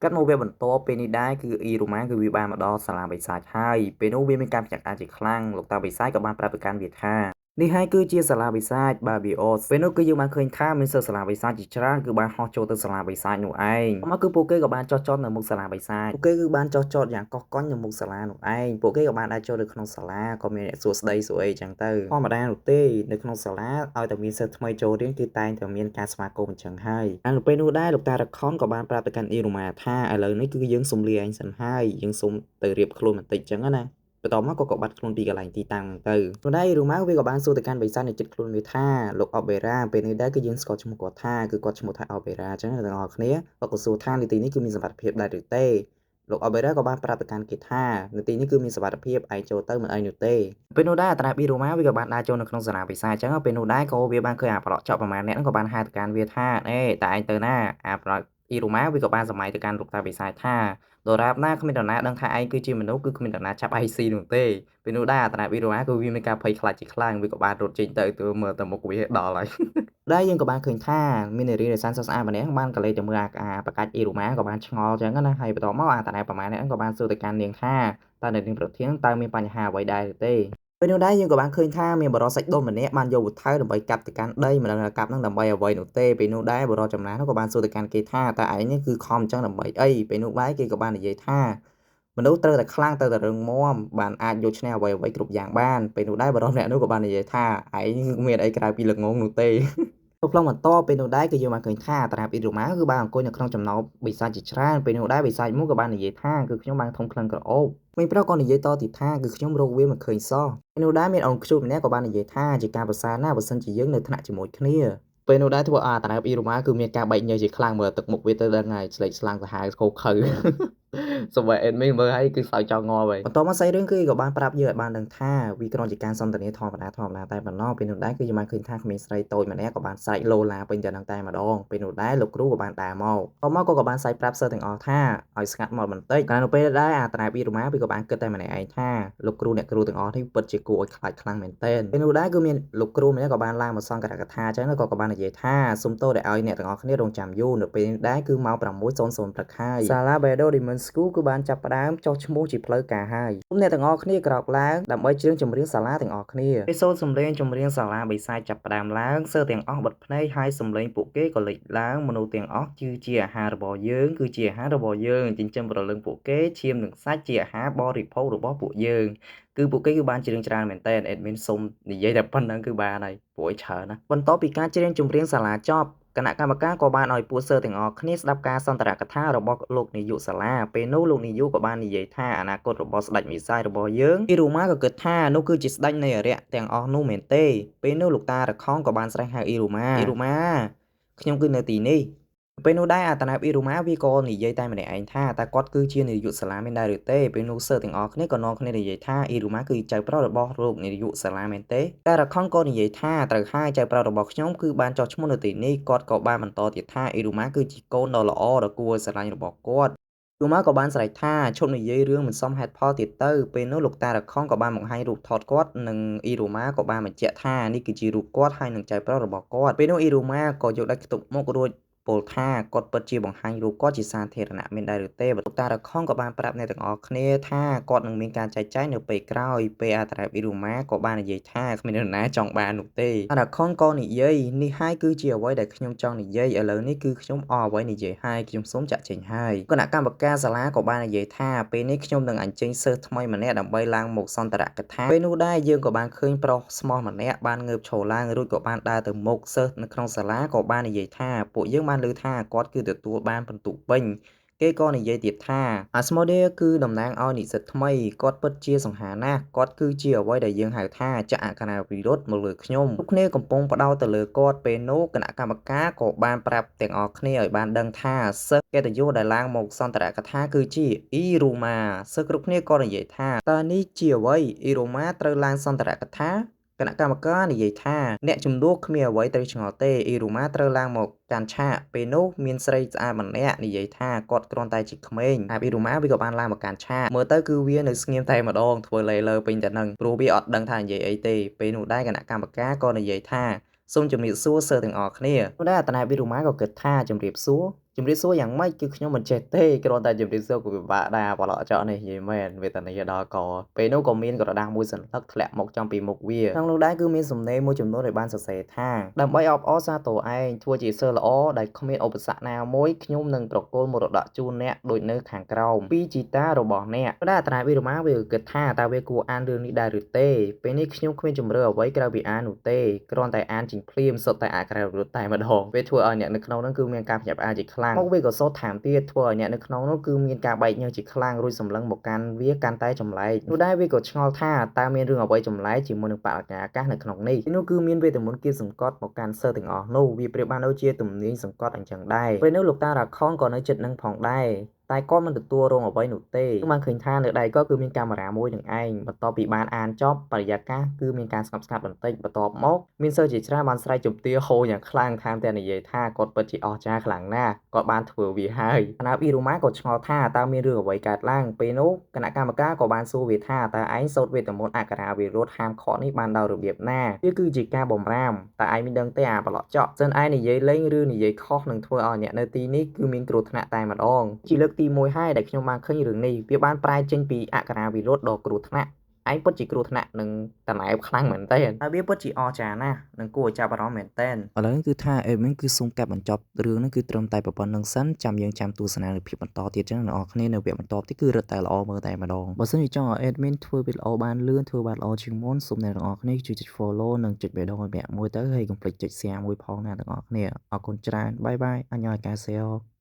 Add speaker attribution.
Speaker 1: កាត់មកវាបន្ទាប់ពេលនេះដែរគឺអ៊ីរ៉ូម៉ាគឺវាបានមកដល់សាលាបិសាចហើយពេលនោះវាមានការប្រតិកម្មជាខ្លាំងលោកតាបិសាចក៏បានប្រាប់ទៅកាន់វាថានេះហើយគឺជាសាលាបិសាចបាប៊ីអូសពេលនោះគឺយើងបានឃើញថាមានសិស្សសាលាបិសាចជាច្រើនគឺបានហោះចូលទៅសាលាបិសាចនោះឯងមកគឺពួកគេក៏បានចោះចតនៅមុខសាលាបិសាចពួកគេគឺបានចោះចតយ៉ាងកោះកុញនៅមុខសាលានោះឯងពួកគេក៏បានអាចចូលទៅក្នុងសាលាក៏មានអ្នកសួស្ដីសួរអីចឹងទៅធម្មតានោះទេនៅក្នុងសាលាឲ្យតែមានសិស្សថ្មីចូលរៀនគឺតែងតែមានការស្វាគមន៍អញ្ចឹងហើយនៅពេលនោះដែរលោកតារខុនក៏បានប្រាប់ទៅកាន់អ៊ីរ៉ូម៉ាថាឥឡូវនេះគឺយើងសុំលាឯងសិនហើយយើងសុំទៅរៀបខ្លួនបន្តិចចឹងណាបន្ទាប់មកក៏បាត់ខ្លួនពីកន្លែងទីតាំងទៅនោះដែររូម៉ាវាក៏បានសួរទៅកាន់បិសាចនៅចិត្តខ្លួនវាថាលោកអបេរ៉ាពេលនេះដែរគឺយើងស្គាល់ឈ្មោះគាត់ថាគឺគាត់ឈ្មោះថាអបេរ៉ាអញ្ចឹងទាំងអស់គ្នាក៏សួរថានីតិនេះគឺមានសមត្ថភាពដែរឬទេលោកអបេរ៉ាក៏បានប្រាប់ទៅកាន់គេថានីតិនេះគឺមានសមត្ថភាពឯងចូលទៅមិនឯងនោះទេពេលនោះដែរអត្រាប៊ីរូម៉ាវាក៏បានដើរចូលនៅក្នុងសាលាបិសាចអញ្ចឹងពេលនោះដែរក៏វាបានឃើញអាប្រឡោះចប់ប្រមាណអ្នកហ្នឹងក៏បានហៅទៅកាន់វាថាអេតើឯងទៅណាអាប្រឡោះអ៊ីរូម៉ាវាក៏បានសម័យទៅកាន់លោកតាបិសាចថាដរាបណាគ្មាននរណាដឹងថាឯងគឺជាមនុស្សគឺគ្មាននរណាចាប់ឯងស៊ីនោះទេពេលនោះដែរអត្រាវីរ៉ូម៉ាគឺវាមានការភ័យខ្លាចជាខ្លាំងវាក៏បានរត់ចេញទៅមើលទៅមុខវាដល់ហើយដែរយើងក៏បានឃើញថាមាននារីរសានសស្អាតម្នាក់បានកលេចទៅមើលអាប្រកាច់អ៊ីរ៉ូម៉ាក៏បានឆ្ងល់ចឹងណាហើយបន្ទាប់មកអាតាណែប្រមាណនេះក៏បានសួរទៅកាន់នាងថាតើនាងប្រធានតើមានបញ្ហាអ្វីដែរទេពេលនោះដែរយើងក៏បានឃើញថាមានបរិសុទ្ធសាច់ដូនម្នាក់បានយកវុធដើម្បីកាប់ទៅកាន់ដីមិនដឹងថាកាប់នឹងដើម្បីអ្វីនោះទេពេលនោះដែរបរិសុទ្ធចំណាស់នោះក៏បានសួរទៅកាន់គេថាតើឯងនេះគឺខំចឹងដើម្បីអីពេលនោះដែរគេក៏បាននិយាយថាមនុស្សត្រូវតែខ្លាំងត្រូវតែរឹងមាំបានអាចយកឈ្នះអ្វីៗគ្រប់យ៉ាងបានពេលនោះដែរបរិសុទ្ធម្នាក់នោះក៏បាននិយាយថាឯងមានអីក្រៅពីល្ងងនោះទេនៅក្នុងបន្តពេលនោះដែរគឺយើងបានឃើញថាតារាប៊ីរ៉ូម៉ាគឺបានអង្គុយនៅក្នុងចំណោមបិសាចជាច្រើនពេលនោះដែរបិសាចមួយក៏បាននិយាយថាគឺខ្ញុំបានធំក្លិនក្រអូបមីប្រុសក៏និយាយតទៀតថាគឺខ្ញុំរកវាមិនឃើញសោះពេលនោះដែរមានអង្គខ្ជូតម្នាក់ក៏បាននិយាយថាជាការប្រសើរណាស់បើសិនជាយើងនៅថ្នាក់ជាមួយគ្នាពេលនោះដែរធ្វើឲ្យតារាប៊ីរ៉ូម៉ាគឺមានការបែកញើសជាខ្លាំងមើលទឹកមុខវាទៅដឹងហើយស្លេកស្លាំងសាហាវខូខើសូម្បីអេដមីមើលហើយគឺសើចចង់ងាប់ហើយបន្តមកសាច់រឿងគឺក៏បានប្រាប់យើងឲ្យបានដឹងថាវាគ្រាន់ជាការសន្ទនាធម្មតាតែប៉ុណ្ណោះពេលនោះដែរគឺយើងបានឃើញថាក្មេងស្រីតូចម្នាក់ក៏បានស្រែកឡូឡាពេញតែនឹងតែម្ដងពេលនោះដែរលោកគ្រូក៏បានដើរមកក៏បានស្រែកប្រាប់សិស្សទាំងអស់ថាឲ្យស្ងាត់មកបន្តិចតែនៅពេលដែរអាតារាប៊ីរ៉ូម៉ាវាក៏បានគិតតែម្នាក់ឯងថាលោកគ្រូអ្នកគ្រូទាំងអស់នេះពិតជាគួរឲ្យខ្លាចខ្លាំងមែនទែនពេលនោះដែរគឺមានលោកគ្រូម្នាក់ក៏បានឡើងមកសង្កត់កថាអញ្ចឹងក៏បាននិយាយថាសុំទោសដែលឲ្យអ្នកទាំងអស់គ្នារងចាំយូរនៅពេលនេះដែរគឺម៉ោង6:00ព្រឹកហើយសាលា Bedo Diamond School គឺបានចាប់ផ្ដើមចុះឈ្មោះជាផ្លូវការហើយគុំអ្នកទាំងអស់គ្នាក្រោកឡើងដើម្បីច្រៀងចម្រៀងសាលាទាំងអស់គ្នាពេលសូត្រសម្លេងចម្រៀងសាលាបិសាចចាប់ផ្ដើមឡើងសិស្សទាំងអស់បិទភ្នែកហើយសម្លេងពួកគេក៏លេចឡើងមនុស្សទាំងអស់គឺជាអាហាររបស់យើងគឺជាអាហាររបស់យើងចិញ្ចឹមប្រលឹងពួកគេឈាមនិងសាច់ជាអាហារបរិភោគរបស់ពួកយើងគឺពួកគេគឺបានច្រៀងច្រើនមែនតើ admin សុំនិយាយតែប៉ុណ្្នឹងគឺបានហើយព្រោះឲ្យច្រើនណាបន្ទាប់ពីការច្រៀងចម្រៀងសាលាចប់គណៈកម្មការក៏បានឲ្យពួកសិស្សទាំងអស់គ្នាស្ដាប់ការសន្ទរកថារបស់លោកនាយកសាលាពេលនោះលោកនាយកក៏បាននិយាយថាអនាគតរបស់ស្ដេចវិសាយរបស់យើងពីរូម៉ាក៏គិតថានោះគឺជាស្ដេចនៃអរិយទាំងអស់នោះមែនទេពេលនោះលោកតារខំក៏បានស្រែកហៅអ៊ីរូម៉ាខ្ញុំគឺនៅទីនេះពេលនោះដែរអាតាណាប៊ីរូម៉ាវាក៏និយាយតែម្នាក់ឯងថាតើគាត់គឺជានាយកសាលាមែនដែរឬទេពេលនោះសិស្សទាំងអស់គ្នាក៏នាំគ្នានិយាយថាអ៊ីរូម៉ាគឺចៅប្រុសរបស់លោកនាយកសាលាមែនទេតែរខុនក៏និយាយថាត្រូវហើយចៅប្រុសរបស់ខ្ញុំគឺបានចោះឈ្មោះនៅទីនេះគាត់ក៏បានបន្តទៀតថាអ៊ីរូម៉ាគឺជាកូនដ៏ល្អដ៏គួរឲ្យស្រឡាញ់របស់គាត់យូម៉ាក៏បានស្រែកថាឈប់និយាយរឿងមិនសមហេតុផលទៀតទៅពេលនោះលោកតារខុនក៏បានបង្ហាញរូបថតគាត់និងអ៊ីរូម៉ាក៏បានបញ្ជាក់ថានេះគឺជារូបគាត់ហើយនឹងចៅប្រុសរបស់គាត់ពេលនោះអ៊ីរូម៉ាក៏យកដៃខ្ទប់មុខរួចពោលថាគាត់ពិតជាបង្ហាញរូបគាត់ជាសាធារណៈមានដែរឬទេលោកតារខុនក៏បានប្រាប់អ្នកទាំងអស់គ្នាថាគាត់នឹងមានការចែកចាយនៅពេលក្រោយពេលអាតារ៉ាប៊ីរូម៉ាក៏បាននិយាយថាគ្មាននរណាចង់បាននោះទេតារខុនក៏និយាយនេះហើយគឺជាអ្វីដែលខ្ញុំចង់និយាយឥឡូវនេះគឺខ្ញុំអស់អ្វីនិយាយហើយខ្ញុំសូមចាក់ចេញហើយគណៈកម្មការសាលាក៏បាននិយាយថាពេលនេះខ្ញុំនឹងអញ្ជើញសិស្សថ្មីម្នាក់ដើម្បីឡើងមកសន្ទរកថាពេលនោះដែរយើងក៏បានឃើញប្រុសស្មោះម្នាក់បានងើបឈរឡើងរួចក៏បានដើរទៅមុខសិស្សនៅក្នុងសាលាក៏បាននិយាយថាពួកយើងបានឮថាគាត់គឺទទួលបានពិន្ទុពេញគេក៏និយាយទៀតថាអាស្មូដេគឺតំណាងឲ្យនិស្សិតថ្មីគាត់ពិតជាសង្ហាណាស់គាត់គឺជាអ្វីដែលយើងហៅថាចក្រកណាវិរុទ្ធមកលើខ្ញុំគ្រប់គ្នាកំពុងផ្ដោតទៅលើគាត់ពេលនោះគណៈកម្មការក៏បានប្រាប់ទាំងអស់គ្នាឲ្យបានដឹងថាសិស្សកិត្តិយសដែលឡើងមកសន្ទរកថាគឺជាអ៊ីរូម៉ាសិស្សគ្រប់គ្នាក៏និយាយថាតើនេះជាអ្វីអ៊ីរូម៉ាត្រូវឡើងសន្ទរកថាគណៈកម្មការនិយាយថាអ្នកជំនួសគ្មានអ្វីត្រូវឆ្ងល់ទេអ៊ីរូម៉ាត្រូវឡើងមកកាន់ឆាកពេលនោះមានស្រីស្អាតម្នាក់និយាយថាគាត់គ្រាន់តែជាក្មេងហើយអ៊ីរូម៉ាវាក៏បានឡើងមកកាន់ឆាកមើលទៅគឺវានៅស្ងៀមតែម្ដងធ្វើលេលើពេញតែនឹងព្រោះវាអត់ដឹងថានិយាយអីទេពេលនោះដែរគណៈកម្មការក៏និយាយថាសូមជំរាបសួរសិស្សទាំងអស់គ្នានោះដែរអាតាណាប៊ីរូម៉ាក៏គិតថាជំរាបសួរ ជំរាបសួរយ៉ាងម៉េចគឺខ្ញុំមិនចេះទេគ្រាន់តែជំរាបសួរក៏ពិបាកដែរបលអចោនេះនិយាយមែនវេទនាដល់កពេលនោះក៏មានក្រដាស់មួយសន្លឹកធ្លាក់មកចំពីមុខវាក្នុងនោះដែរគឺមានសំណេរមួយចំនួនដែលបានសរសេរថាដើម្បីអបអរសាទរឯងធ្វើជាសិស្សល្អដែលគ្មានឧបសគ្គណាមួយខ្ញុំនឹងប្រគល់មរតកជូនអ្នកដូចនៅខាងក្រោមពីជីតារបស់អ្នកដែរតារាវីរម៉ាវាគិតថាតើវាគួរអានរឿងនេះដែរឬទេពេលនេះខ្ញុំគ្មានជំរឿអ្វីក្រៅពីអាននោះទេគ្រាន់តែអានជីងភ្លាមសុទ្ធតែអាក្រៅរត់តែម្ដងវាធ្វើឲ្យអ្នកនៅក្នុងនោះគឺមានការភ្ញាក់ផ្អើលជាខ្លាំងមកវាក៏សោតថែមទៀតធ្វើឲ្យអ្នកនៅក្នុងនោះគឺមានការបែកញើសជាខ្លាំងរួចសម្លឹងមកកាន់វាកាន់តែចម្លែកនោះដែរវាក៏ឆ្ងល់ថាតើមានរឿងអ្វីចម្លែកជាមួយនឹងបរិយាកាសនៅក្នុងនេះនោះគឺមានវេទមន្តគៀបសង្កត់មកកាន់សិស្សទាំងអស់នោះវាប្រៀបបានដូចជាទំនាញសង្កត់អញ្ចឹងដែរពេលនោះលោកតារ៉ាខុនក៏នៅចិត្តនឹងផងដែរតែគាត់មិនទទួលរងអ្វីនោះទេគឺបានឃើញថានៅដៃគាត់គឺមានកាមេរ៉ាមួយនឹងឯងបន្ទាប់ពីបានអានចប់បរិយាកាសគឺមានការស្ងប់ស្ងាត់បន្តិចបន្ទាប់មកមានសិស្សជាច្រើនបានស្រែកជំទាវហូរយ៉ាងខ្លាំងថែមទាំងនិយាយថាគាត់ពិតជាអស្ចារ្យខ្លាំងណាស់គាត់បានធ្វើវាហើយអាណាអ៊ីរូម៉ាក៏ឆ្ងល់ថាតើមានរឿងអ្វីកើតឡើងពេលនោះគណៈកម្មការក៏បានសួរវាថាតើឯងសូត្រវេទមន្តអក្ខរាវិរុទ្ធហាមខកនេះបានដោយរបៀបណាវាគឺជាការបំរាមតើឯងមិនដឹងទេអាប្រឡោះចក់សិនឯងនិយាយលេងឬនិយាយខុសនឹងធ្វើឲ្យអ្នកនៅទីនេះគឺមានគ្រោះថ្នាក់តែម្ដងជាលើកទី1ហើយដែលខ្ញុំបានឃើញរឿងនេះវាបានប្រែចេញពីអក្ខរាវិរុទ្ធដ៏គ្រោះថ្នាក់ឯងពិតជាគ្រោះថ្នាក់នឹងតណែបខ្លាំងមែនតើហើយវាពិតជាអស្ចារ្យណាស់នឹងគួរឲ្យចាប់អារម្មណ៍មែនតើឥឡូវនេះគឺថាអេដមីនគឺសូមកាត់បញ្ចប់រឿងនេះគឺត្រឹមតែប៉ុណ្្នឹងសិនចាំយើងចាំទស្សនានៅភាពបន្តទៀតចឹងអ្នកនរគ្នានៅវគ្គបន្តទៀតគឺរឹតតែល្អមើលតែម្ដងបើសិនជាចង់ឲ្យអេដមីនធ្វើវីដេអូបានលឿនធ្វើបានល្អជាងមុនសូមអ្នកនរគ្នាជួយចុច follow និងចុចបេះដូងឲ្យម្នាក់មួយទៅហើយកុំភ្លេចចុច share មួយផងណាអ្នកនរគ្នាអរគុណច្រើនបាយបាយអញ្ញោយកាសេអូ